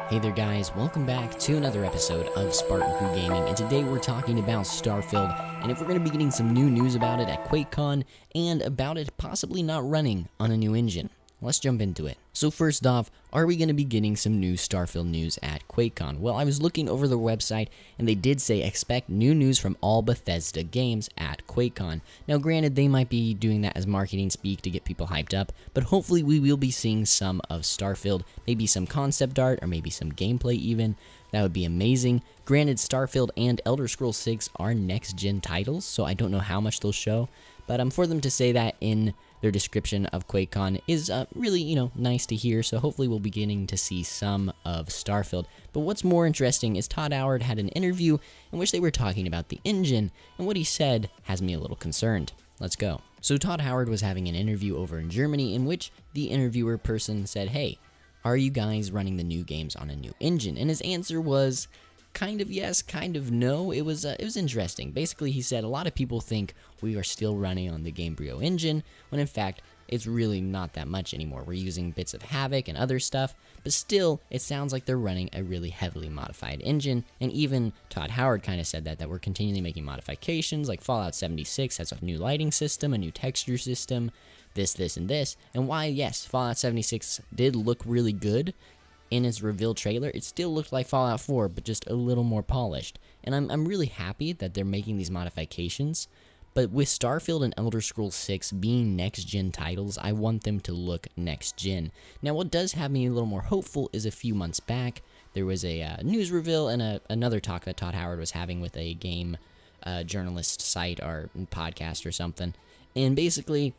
Hey there guys, welcome back to another episode of Spartan Crew Gaming, and today we're talking about Starfield, and if we're going to be getting some new news about it at Quake-Con, and about it possibly not running on a new engine. Let's jump into it. So first off, are we going to be getting some new Starfield news at Quake-Con? Well, I was looking over their website, and they did say expect new news from all Bethesda games at Quake-Con. Now granted, they might be doing that as marketing speak to get people hyped up, but hopefully we will be seeing some of Starfield, maybe some concept art, or maybe some gameplay even. That would be amazing. Granted, Starfield and Elder Scrolls 6 are next-gen titles, so I don't know how much they'll show, but for them to say that in their description of Quake-Con is really, nice to hear, so hopefully we'll be getting to see some of Starfield. But what's more interesting is Todd Howard had an interview in which they were talking about the engine, and what he said has me a little concerned. Let's go. So Todd Howard was having an interview over in Germany in which the interviewer person said, "Hey, are you guys running the new games on a new engine?" And his answer was kind of yes, kind of no. It was interesting. Basically, he said a lot of people think we are still running on the Gamebryo engine, when in fact, it's really not that much anymore. We're using bits of Havoc and other stuff, but still, it sounds like they're running a really heavily modified engine, and even Todd Howard kind of said that we're continually making modifications, like Fallout 76 has a new lighting system, a new texture system, this, and this, and why, yes, Fallout 76 did look really good in its reveal trailer, it still looked like Fallout 4, but just a little more polished. And I'm really happy that they're making these modifications, but with Starfield and Elder Scrolls 6 being next-gen titles, I want them to look next-gen. Now, what does have me a little more hopeful is a few months back, there was a news reveal and another talk that Todd Howard was having with a game journalist site or podcast or something, and basically,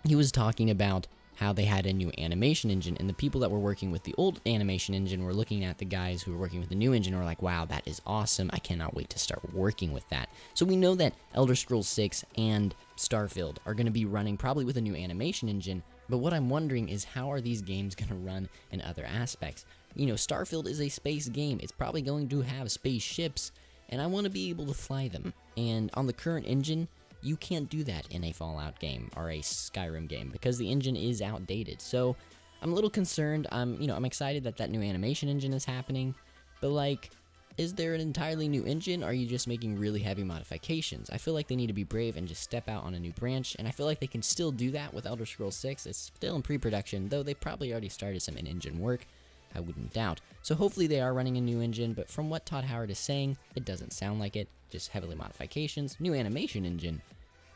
he was talking about how they had a new animation engine, and the people that were working with the old animation engine were looking at the guys who were working with the new engine and were like, wow, that is awesome, I cannot wait to start working with that. So we know that Elder Scrolls 6 and Starfield are going to be running probably with a new animation engine, but what I'm wondering is how are these games going to run in other aspects? Starfield is a space game, it's probably going to have spaceships, and I want to be able to fly them, and on the current engine, you can't do that in a Fallout game or a Skyrim game because the engine is outdated. So I'm a little concerned. I'm excited that that new animation engine is happening, but is there an entirely new engine, or are you just making really heavy modifications? I feel like they need to be brave and just step out on a new branch, and I feel like they can still do that with Elder Scrolls 6. It's still in pre-production, though they probably already started some in-engine work, I wouldn't doubt. So hopefully they are running a new engine, but from what Todd Howard is saying, it doesn't sound like it. Just heavily modifications, new animation engine,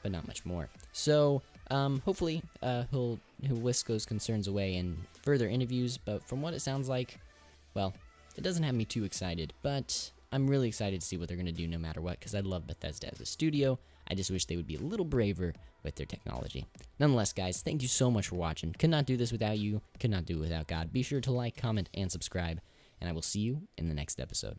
but not much more. So hopefully he'll whisk those concerns away in further interviews, but from what it sounds like, well, it doesn't have me too excited, but I'm really excited to see what they're going to do no matter what, because I love Bethesda as a studio. I just wish they would be a little braver with their technology. Nonetheless, guys, thank you so much for watching. Could not do this without you. Could not do it without God. Be sure to like, comment, and subscribe, and I will see you in the next episode.